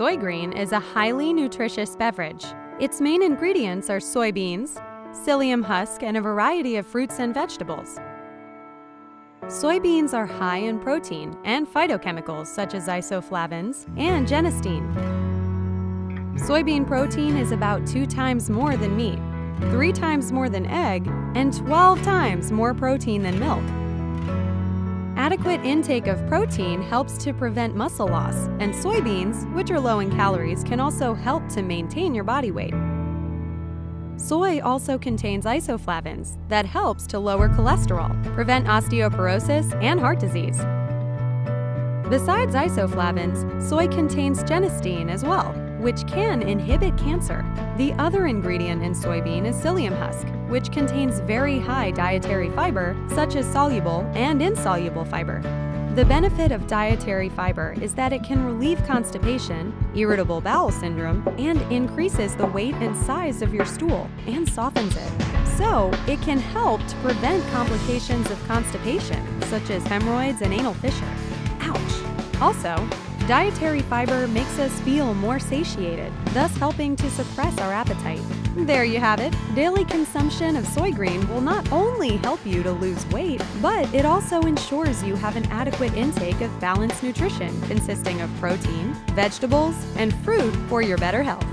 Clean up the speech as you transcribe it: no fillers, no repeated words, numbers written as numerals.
SoyGreen is a highly nutritious beverage. Its main ingredients are soybeans, psyllium husk, and a variety of fruits and vegetables. Soybeans are high in protein and phytochemicals such as isoflavones and genistein. Soybean protein is about 2 times more than meat, 3 times more than egg, and 12 times more protein than milk. Adequate intake of protein helps to prevent muscle loss, and soybeans, which are low in calories, can also help to maintain your body weight. Soy also contains isoflavones that helps to lower cholesterol, prevent osteoporosis, and heart disease. Besides isoflavones, soy contains genistein as well, which can inhibit cancer. The other ingredient in soybean is psyllium husk, which contains very high dietary fiber, such as soluble and insoluble fiber. The benefit of dietary fiber is that it can relieve constipation, irritable bowel syndrome, and increases the weight and size of your stool and softens it. So, it can help to prevent complications of constipation, such as hemorrhoids and anal fissure. Ouch! Also, dietary fiber makes us feel more satiated, thus helping to suppress our appetite. There you have it. Daily consumption of SoyGreen will not only help you to lose weight, but it also ensures you have an adequate intake of balanced nutrition consisting of protein, vegetables, and fruit for your better health.